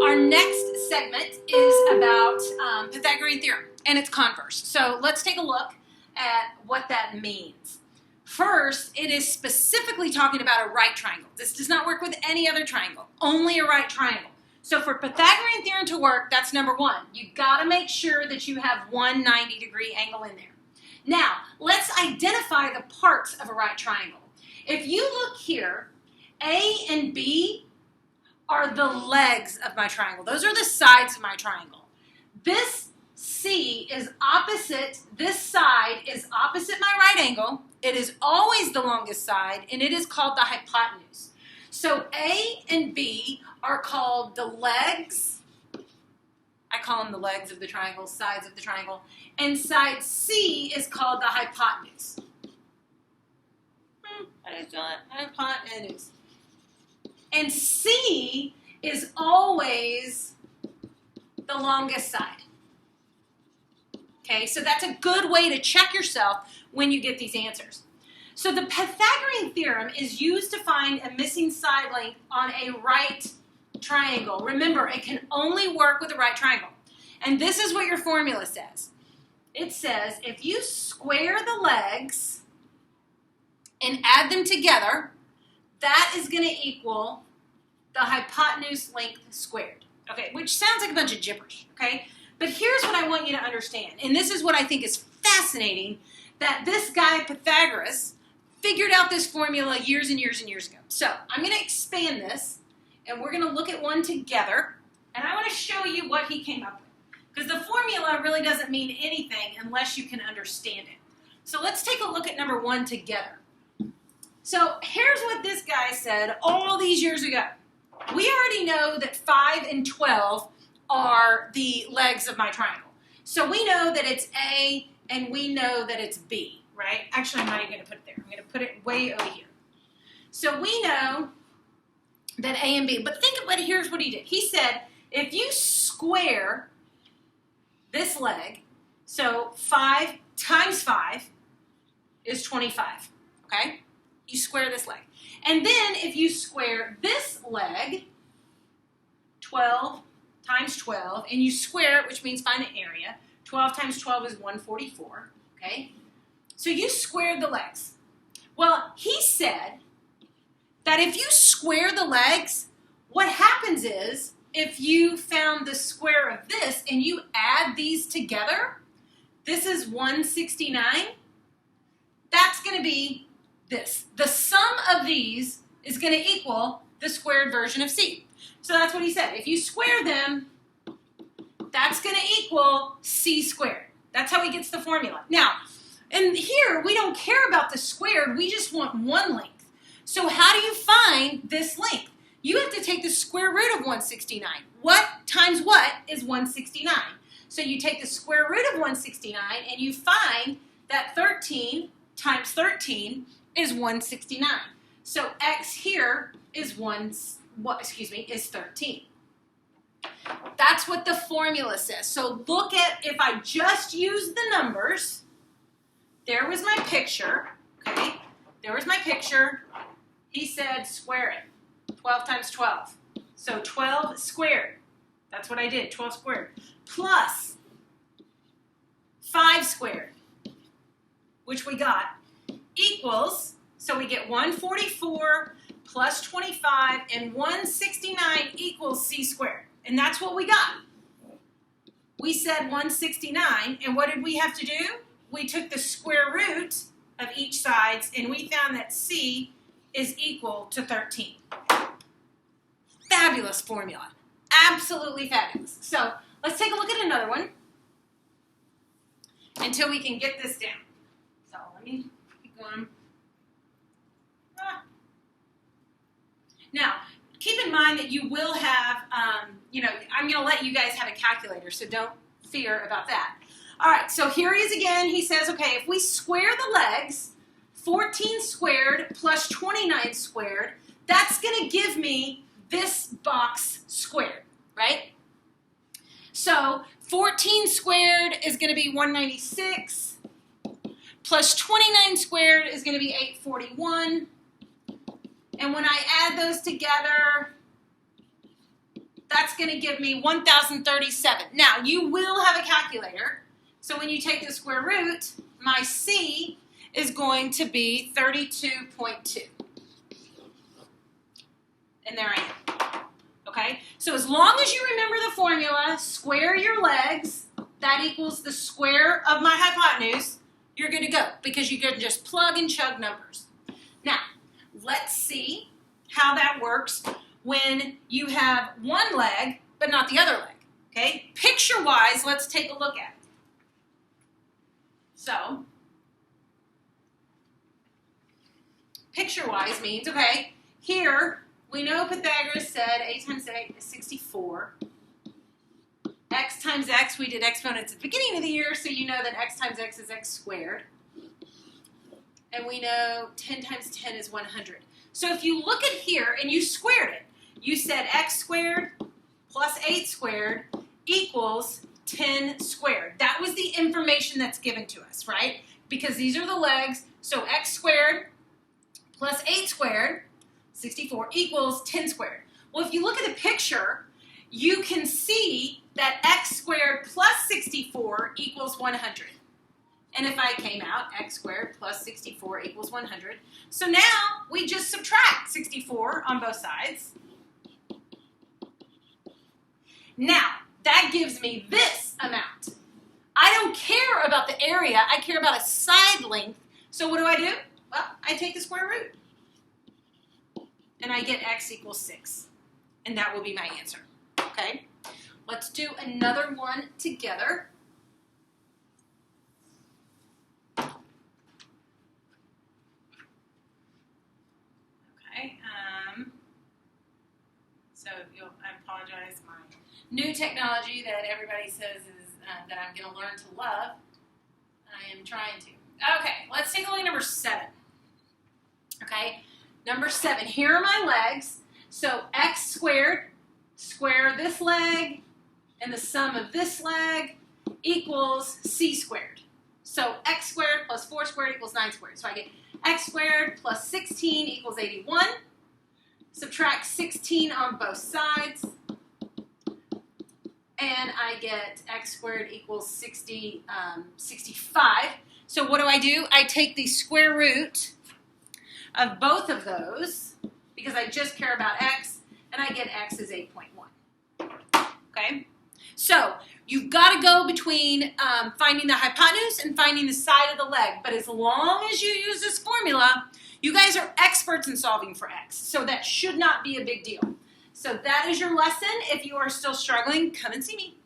Our next segment is about Pythagorean theorem and its converse. So let's take a look at what that means. First, it is specifically talking about a right triangle. This does not work with any other triangle, only a right triangle. So for Pythagorean theorem to work, that's number one. You've got to make sure that you have one 90-degree angle in there. Now, let's identify the parts of a right triangle. If you look here, A and B are the legs of my triangle. Those are the sides of my triangle. This C is opposite, this side is opposite my right angle. It is always the longest side, and it is called the hypotenuse. So A and B are called the legs. I call them the legs of the triangle, sides of the triangle. And side C is called the hypotenuse. I just call it hypotenuse. And C is always the longest side. Okay, so that's a good way to check yourself when you get these answers. So the Pythagorean theorem is used to find a missing side length on a right triangle. Remember, it can only work with a right triangle. And this is what your formula says. It says if you square the legs and add them together, that is going to equal the hypotenuse length squared. Okay, which sounds like a bunch of gibberish, okay? But here's what I want you to understand, and this is what I think is fascinating, that this guy Pythagoras figured out this formula years and years and years ago. So I'm going to expand this, and we're going to look at one together, and I want to show you what he came up with. Because the formula really doesn't mean anything unless you can understand it. So let's take a look at number one together. So here's what this guy said all these years ago. We already know that 5 and 12 are the legs of my triangle. So we know that it's A and we know that it's B, right? Actually, I'm not even going to put it there. I'm going to put it way over here. So we know that A and B. But think about it. Here's what he did. He said, if you square this leg, so 5 times 5 is 25, okay? You square this leg. And then if you square this leg, 12 times 12, and you square it, which means find the area. 12 times 12 is 144, okay? So you squared the legs. Well, he said that if you square the legs, what happens is, if you found the square of this and you add these together, this is 169, that's going to be this. The sum of these is going to equal the squared version of C. So that's what he said. If you square them, that's going to equal C squared. That's how he gets the formula. Now, and here, we don't care about the squared. We just want one length. So how do you find this length? You have to take the square root of 169. What times what is 169? So you take the square root of 169, and you find that 13 times 13 is 169. So x here is 13. That's what the formula says. So look at, if I just use the numbers, there was my picture, okay? There was my picture. He said square it. 12 times 12. So 12 squared. That's what I did, 12 squared. Plus 5 squared, which we got, equals, so we get 144 plus 25, and 169 equals C squared. And that's what we got. We said 169, and what did we have to do? We took the square root of each side, and we found that C is equal to 13. Fabulous formula. Absolutely fabulous. So let's take a look at another one until we can get this down. So let me keep going. Now, keep in mind that you will have, I'm going to let you guys have a calculator, so don't fear about that. All right, so here he is again. He says, okay, if we square the legs, 14 squared plus 29 squared, that's going to give me this box squared, right? So 14 squared is going to be 196, plus 29 squared is going to be 841. And when I add those together, that's going to give me 1,037. Now, you will have a calculator. So when you take the square root, my C is going to be 32.2. And there I am. Okay? So as long as you remember the formula, square your legs, that equals the square of my hypotenuse, you're good to go because you can just plug and chug numbers. Now, let's see how that works when you have one leg but not the other leg. Okay? Picture-wise, let's take a look at it. So, picture-wise means, okay, here we know Pythagoras said 8 times 8 is 64. X times x, we did exponents at the beginning of the year, so you know that x times x is x squared. And we know 10 times 10 is 100. So if you look at here and you squared it, you said x squared plus 8 squared equals 10 squared. That was the information that's given to us, right? Because these are the legs, so x squared plus 8 squared, 64, equals 10 squared. Well, if you look at the picture, you can see that x squared plus 64 equals 100. And if I came out, x squared plus 64 equals 100. So now we just subtract 64 on both sides. Now, that gives me this amount. I don't care about the area, I care about a side length. So what do? Well, I take the square root. And I get x equals 6. And that will be my answer. Okay? Let's do another one together. Okay. I apologize. My new technology that everybody says is that I'm going to learn to love. I am trying to. Okay. Let's take a look at number 7. Okay. Number 7. Here are my legs. So x squared, square this leg, and the sum of this leg equals c squared. So x squared plus 4 squared equals 9 squared. So I get x squared plus 16 equals 81. Subtract 16 on both sides. And I get x squared equals 65. So what do? I take the square root of both of those, because I just care about x, and I get x is 8.1. Okay? So you've got to go between finding the hypotenuse and finding the side of the leg. But as long as you use this formula, you guys are experts in solving for x. So that should not be a big deal. So that is your lesson. If you are still struggling, come and see me.